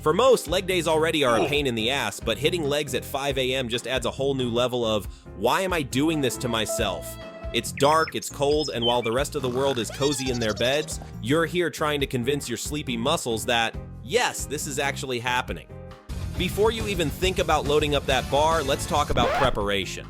For most, leg days already are a pain in the ass, but hitting legs at 5 a.m. just adds a whole new level of, why am I doing this to myself? It's dark, it's cold, and while the rest of the world is cozy in their beds, you're here trying to convince your sleepy muscles that, yes, this is actually happening. Before you even think about loading up that bar, let's talk about preparation.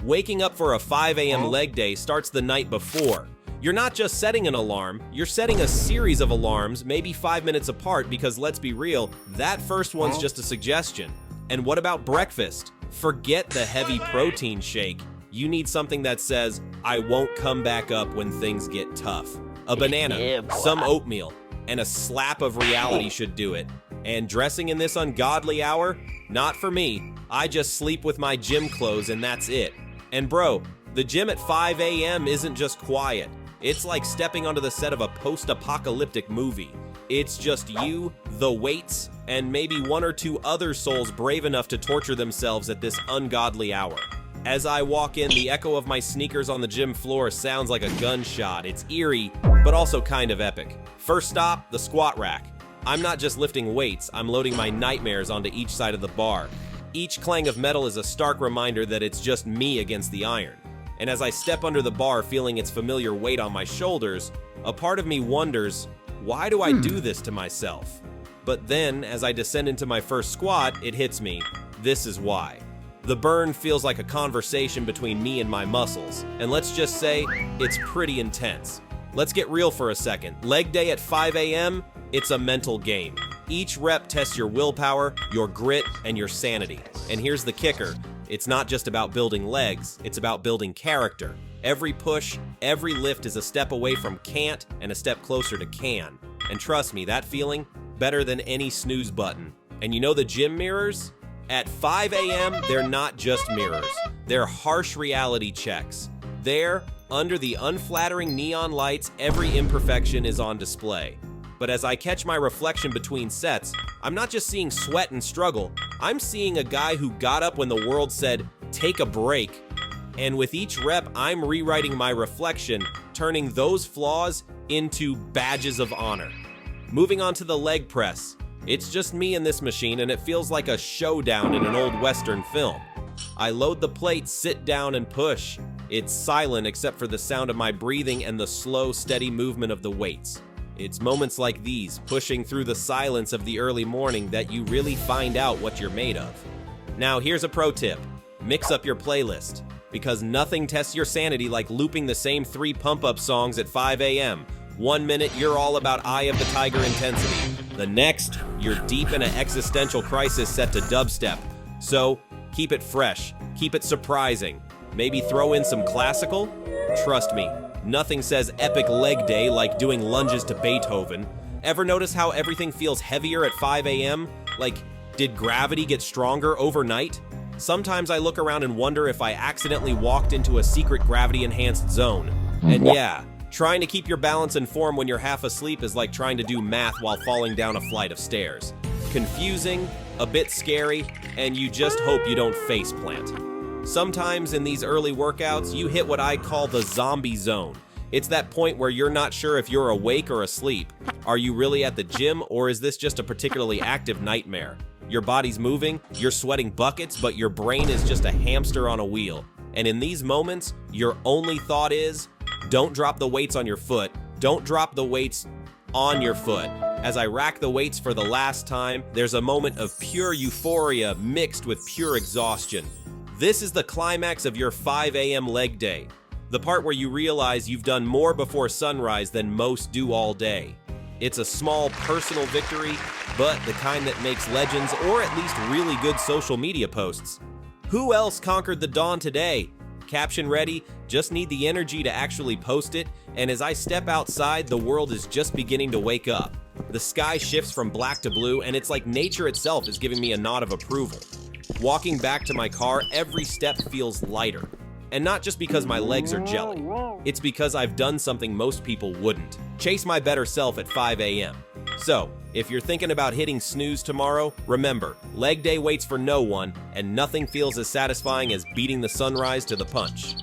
Waking up for a 5 a.m. leg day starts the night before. You're not just setting an alarm, you're setting a series of alarms, maybe 5 minutes apart, because let's be real, that first one's just a suggestion. And what about breakfast? Forget the heavy protein shake. You need something that says, I won't come back up when things get tough. A banana, some oatmeal, and a slap of reality should do it. And dressing in this ungodly hour? Not for me. I just sleep with my gym clothes and that's it. And bro, the gym at 5 a.m. isn't just quiet. It's like stepping onto the set of a post-apocalyptic movie. It's just you, the weights, and maybe one or two other souls brave enough to torture themselves at this ungodly hour. As I walk in, the echo of my sneakers on the gym floor sounds like a gunshot. It's eerie, but also kind of epic. First stop, the squat rack. I'm not just lifting weights, I'm loading my nightmares onto each side of the bar. Each clang of metal is a stark reminder that it's just me against the iron. And as I step under the bar feeling its familiar weight on my shoulders, a part of me wonders, why do I do this to myself? But then, as I descend into my first squat, it hits me, this is why. The burn feels like a conversation between me and my muscles, and let's just say, it's pretty intense. Let's get real for a second. Leg day at 5 a.m., it's a mental game. Each rep tests your willpower, your grit, and your sanity. And here's the kicker. It's not just about building legs, it's about building character. Every push, every lift is a step away from can't and a step closer to can. And trust me, that feeling, better than any snooze button. And you know the gym mirrors? At 5 a.m., they're not just mirrors. They're harsh reality checks. There, under the unflattering neon lights, every imperfection is on display. But as I catch my reflection between sets, I'm not just seeing sweat and struggle, I'm seeing a guy who got up when the world said, take a break. And with each rep, I'm rewriting my reflection, turning those flaws into badges of honor. Moving on to the leg press. It's just me in this machine and it feels like a showdown in an old Western film. I load the plate, sit down, and push. It's silent except for the sound of my breathing and the slow, steady movement of the weights. It's moments like these, pushing through the silence of the early morning, that you really find out what you're made of. Now here's a pro tip. Mix up your playlist. Because nothing tests your sanity like looping the same 3 pump-up songs at 5 a.m. 1 minute, you're all about Eye of the Tiger intensity. The next, you're deep in an existential crisis set to dubstep. So, keep it fresh, keep it surprising. Maybe throw in some classical? Trust me, nothing says epic leg day like doing lunges to Beethoven. Ever notice how everything feels heavier at 5 a.m.? Like, did gravity get stronger overnight? Sometimes I look around and wonder if I accidentally walked into a secret gravity-enhanced zone. And yeah, trying to keep your balance and form when you're half asleep is like trying to do math while falling down a flight of stairs. Confusing, a bit scary, and you just hope you don't faceplant. Sometimes in these early workouts, you hit what I call the zombie zone. It's that point where you're not sure if you're awake or asleep. Are you really at the gym, or is this just a particularly active nightmare? Your body's moving, you're sweating buckets, but your brain is just a hamster on a wheel. And in these moments, your only thought is, don't drop the weights on your foot. Don't drop the weights on your foot. As I rack the weights for the last time, there's a moment of pure euphoria mixed with pure exhaustion. This is the climax of your 5 a.m. leg day. The part where you realize you've done more before sunrise than most do all day. It's a small personal victory, but the kind that makes legends or at least really good social media posts. Who else conquered the dawn today? Caption ready, just need the energy to actually post it, and as I step outside, the world is just beginning to wake up. The sky shifts from black to blue, and it's like nature itself is giving me a nod of approval. Walking back to my car, every step feels lighter. And not just because my legs are jelly. It's because I've done something most people wouldn't. Chase my better self at 5 a.m. So, if you're thinking about hitting snooze tomorrow, remember, leg day waits for no one, and nothing feels as satisfying as beating the sunrise to the punch.